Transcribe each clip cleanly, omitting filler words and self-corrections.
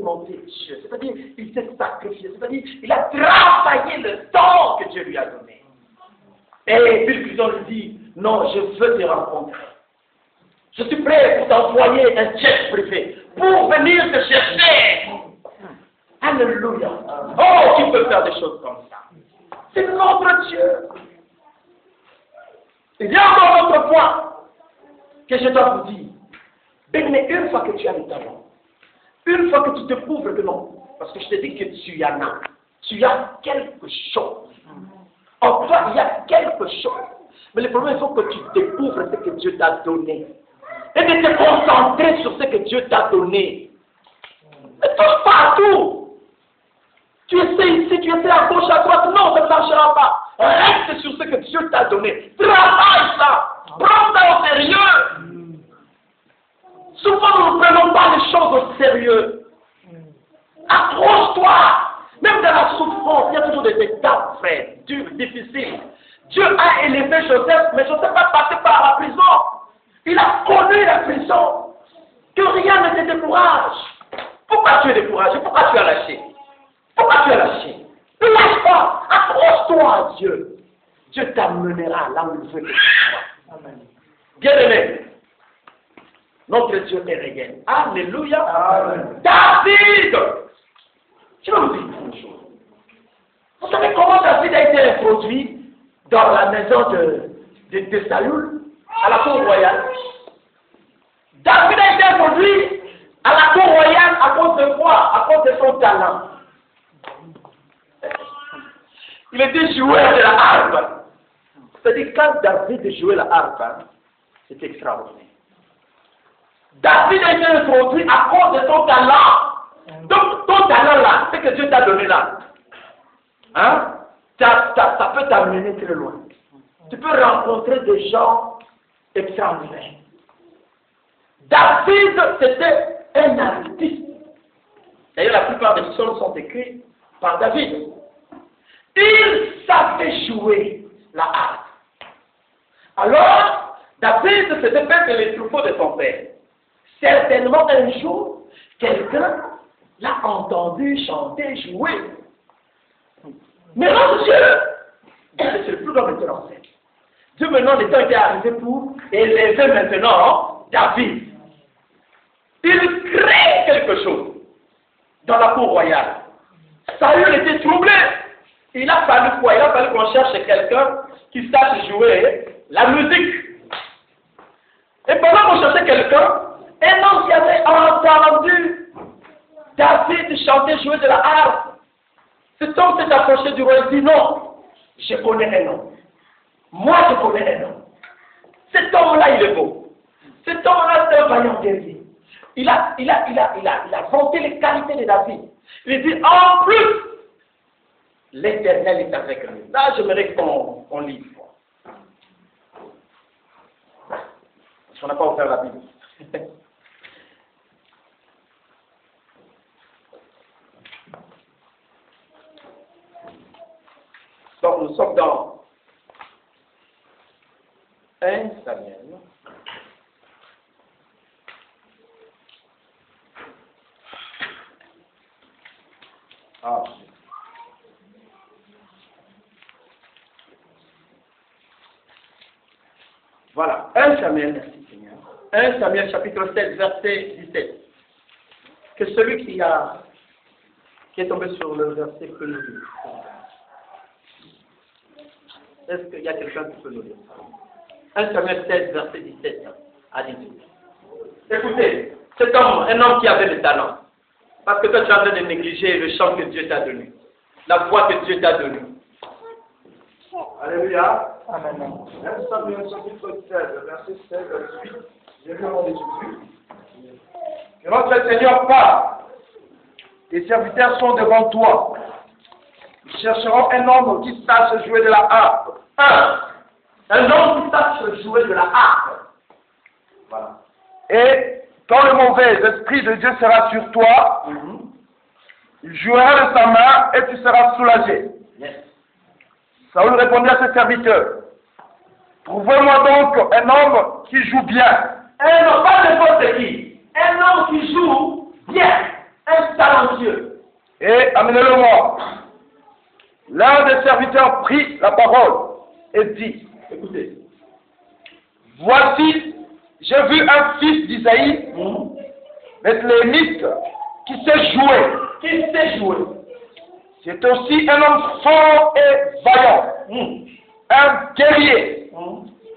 expérimenté Dieu. C'est-à-dire, il s'est sacrifié. C'est-à-dire, il a travaillé le temps que Dieu lui a donné. Et Bill Clinton lui dit, non, je veux te rencontrer. Je suis prêt pour t'envoyer un jet privé pour venir te chercher. Alléluia. Oh, tu peux faire des choses comme ça. C'est notre Dieu. Il y a encore un autre point que je dois vous dire. Mais une fois que tu as le talent, une fois que tu te prouves que non, parce que je te dis que tu en as, tu as quelque chose. En toi, il y a quelque chose. Mais le problème, il faut que tu découvres ce que Dieu t'a donné. Et de te concentrer sur ce que Dieu t'a donné. Ne touche pas à tout. Tu essaies ici, tu essaies à gauche, à droite. Non, ça ne marchera pas. Reste sur ce que Dieu t'a donné. Travaille ça. Prends ça au sérieux. Souvent, nous ne prenons pas les choses au sérieux. Accroche-toi. Même dans la souffrance, il y a toujours des étapes, frère, dures, difficiles. Dieu a élevé Joseph, mais Joseph a passé par la prison. Il a connu la prison. Que rien ne te décourage. Pourquoi tu es découragé? Pourquoi tu as lâché? Pourquoi tu as lâché? Ne lâche pas. Accroche-toi à Dieu. Dieu t'amènera là où il veut. Amen. Bien-aimé, notre Dieu est réel. Alléluia. Amen. David! Je vais vous dire une chose. Vous savez comment David a été introduit dans la maison de Saül, à la cour royale? David a été introduit à la cour royale à cause de quoi? À cause de son talent. Il était joueur de la harpe. C'est-à-dire, quand David jouait la harpe, c'était extraordinaire. David a été introduit à cause de son talent. Donc, ton talent là, ce que Dieu t'a donné là, hein, ça peut t'amener très loin. Tu peux rencontrer des gens extraordinaires. David, c'était un artiste. D'ailleurs, la plupart des psaumes sont écrits par David. Il savait jouer la harpe. Alors, David s'était fait les troupeaux de son père. Certainement, un jour, quelqu'un l'a entendu chanter, jouer. Mais non, Dieu, c'est le plus grand metteur en scène. Dieu maintenant, le temps était arrivé pour élever maintenant David. Il crée quelque chose dans la cour royale. Saül était troublé. Il a fallu quoi? Il a fallu qu'on cherche quelqu'un qui sache jouer la musique. Et pendant qu'on cherchait quelqu'un, un homme qui avait entendu David chanter, jouer de la harpe, cet homme s'est approché du roi et dit non, je connais un homme. Moi, je connais un homme. Cet homme-là, il est beau. Cet homme-là, c'est un vaillant guerrier. Il a vanté les qualités de David. Il dit, en plus, l'Éternel est avec lui. Là, j'aimerais qu'on lise. Parce qu'on n'a pas ouvert la Bible. Donc, nous sommes dans 1 Samuel. Ah. Voilà, 1 Samuel, merci Seigneur. 1 Samuel chapitre 7, verset 17. Que celui qui est tombé sur le verset que nous lisons. Est-ce qu'il y a quelqu'un qui peut nous lire? 1 Samuel 7, verset 17 à 18. Écoutez, cet homme, un homme qui avait le talent. Parce que toi, tu es en train de négliger le chant que Dieu t'a donné. La voix que Dieu t'a donnée. Alléluia. Amen. 1 Samuel chapitre 16, verset 16 à 18. J'ai demandé Jésus. Que notre Seigneur parle. Tes serviteurs sont devant toi. Nous chercherons un homme qui sache jouer de la harpe. Un homme qui sache jouer de la harpe. Voilà. Et quand le mauvais esprit de Dieu sera sur toi, il jouera de sa main et tu seras soulagé. Yes. Saül répondit à ses serviteurs, trouvez-moi donc un homme qui joue bien. Un homme, pas n'importe qui. Un homme qui joue bien. Un talent Dieu. et amenez-le-moi. L'un des serviteurs prit la parole et dit, Écoutez. voici, j'ai vu un fils d'Isaïe, Bethléemite, qui sait jouer. Qui sait jouer? C'est aussi un homme fort et vaillant, un guerrier,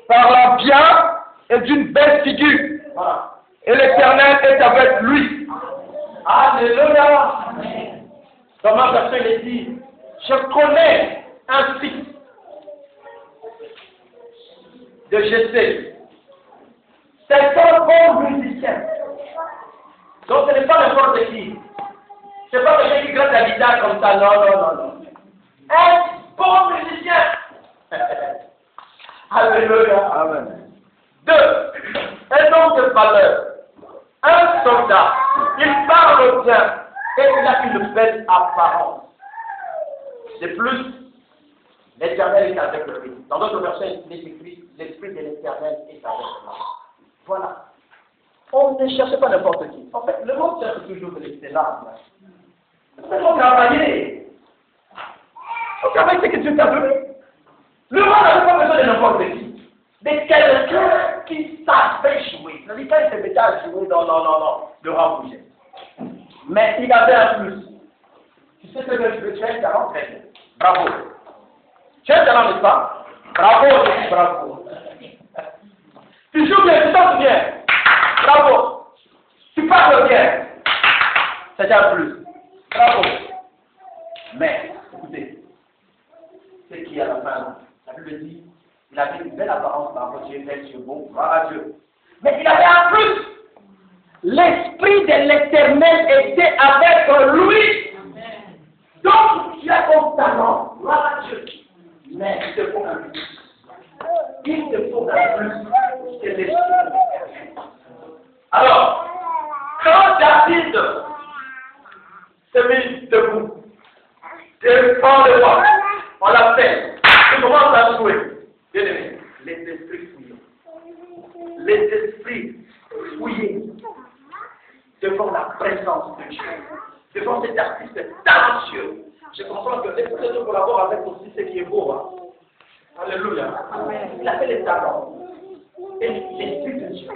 parlant bien et d'une belle figure. Voilà. Et l'Éternel est avec lui. Alléluia. Comment verset il dit, je connais un fils de Jessé. C'est un bon musicien. Donc ce n'est pas n'importe qui. Ce n'est pas quelqu'un qui gratte la guitare comme ça. Non, non, non, non. Un bon musicien. Alléluia. Amen. 2. Un homme de valeur. Un soldat. Il parle bien et il a une belle apparence. De plus, l'Éternel est avec lui. Dans d'autres versets, il est écrit, l'Esprit de l'Éternel est avec lui. Voilà. On ne cherche pas n'importe qui. En fait, le monde cherche toujours de l'excellence. Il faut travailler. Il faut travailler ce que Dieu t'a donné. Le monde n'a pas besoin de n'importe qui. Mais quelqu'un qui savait jouer. Ne dit pas qu'il se mettait à jouer, non, le rang bougeait. Mais il avait un plus. Tu sais ce que tu as un talent très bien. Bravo. Tu as un talent, n'est-ce pas? Bravo, bravo. Tu joues bien, tu danses bien. Bravo. Tu parles bien. C'est un plus. Bravo. Mais, écoutez, c'est qui à la fin, la Bible dit, il avait une belle apparence par rapport à Dieu, bel Dieu, beau, gloire à Dieu. Mais il avait un plus. L'Esprit de l'Éternel était avec lui. Donc, tu as ton talent, gloire à Dieu. Mais il te faut un plus. Il te faut un plus que l'Esprit de l'Éternel. Alors, quand David se met debout, devant le roi, on l'appelle, il commence à jouer. Bien aimé, les esprits fouillés. Les esprits fouillés devant la présence de Dieu, devant cet artiste talentueux. Je comprends que l'Esprit de Dieu collabore avec aussi ce qui est beau. Hein? Alléluia. Il a fait les talents. Et l'Esprit de Dieu.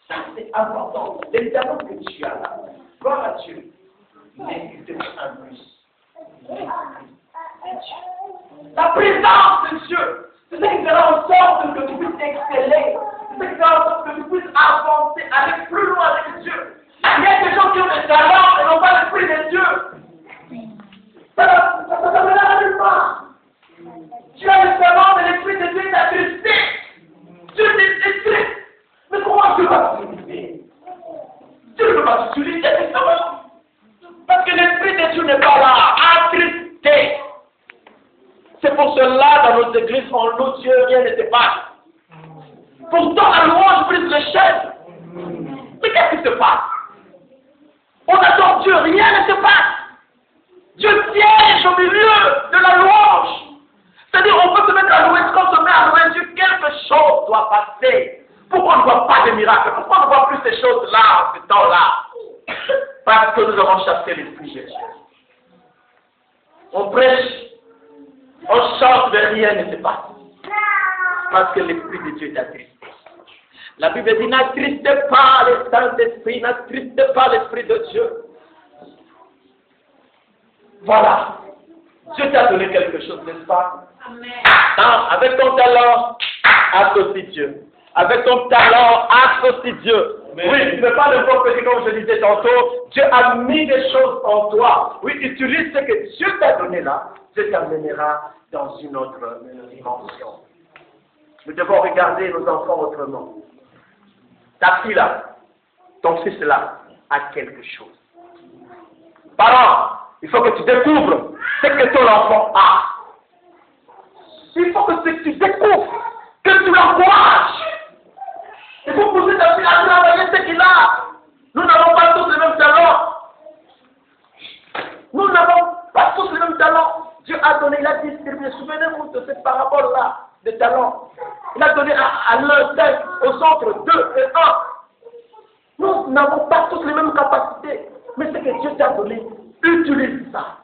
Ça, c'est important. Les talents que tu as là, gloire à Dieu. Mais il te faut un plus. La présence de Dieu. C'est ce qui fera en sorte que tu puisses exceller. C'est ce qui fera en sorte que tu puisses avancer, aller plus loin avec Dieu. Il y a des gens qui ont des talents et n'ont pas l'esprit de Dieu. Ça ne mènera nulle part. Tu as le talent, mais l'esprit de Dieu t'a tristé. Dieu t'est triste. Mais comment Dieu va t'utiliser? Dieu ne peut pas t'utiliser, justement. Parce que l'esprit de Dieu n'est pas là, attristé. C'est pour cela, dans nos églises, on loue Dieu, rien ne se passe. Pourtant, la louange brise le chef. Mais qu'est-ce qui se passe? On adore Dieu, rien ne se passe. Dieu siège au milieu de la louange. C'est-à-dire, on peut se mettre à louer, quand on se met à louer Dieu, quelque chose doit passer. Pourquoi on ne voit pas de miracles? Pourquoi on ne voit plus ces choses-là, en ce temps-là? Parce que nous avons chassé l'esprit de Dieu. On prêche, on chante, mais rien ne se passe. Parce que l'esprit de Dieu est attristé. La Bible dit, n'attristez pas le Saint-Esprit, n'attristez pas l'Esprit de Dieu. Voilà. Dieu t'a donné quelque chose, n'est-ce pas? Amen. Non, avec ton talent, associe Dieu. Avec ton talent, associe Dieu. Amen. Oui, tu ne fais pas n'importe quoi, comme je disais tantôt. Dieu a mis des choses en toi. Oui, utilise ce que Dieu t'a donné là. Dieu t'amènera dans une autre dimension. Nous devons regarder nos enfants autrement. Ta fille là, ton fils là, a quelque chose. Parents, il faut que tu découvres ce que ton enfant a. Il faut que tu découvres, que tu l'encourages. Il faut pousser ta fille à travailler ce qu'il a. Nous n'avons pas tous le même talent. Nous n'avons pas tous le même talent. Dieu a donné, il a distribué. Souvenez-vous de cette parabole-là, de talents. Il a donné à l'un 5, aux autres 2 et 1. Nous n'avons pas tous les mêmes capacités. Mais ce que Dieu t'a donné, utilise ça.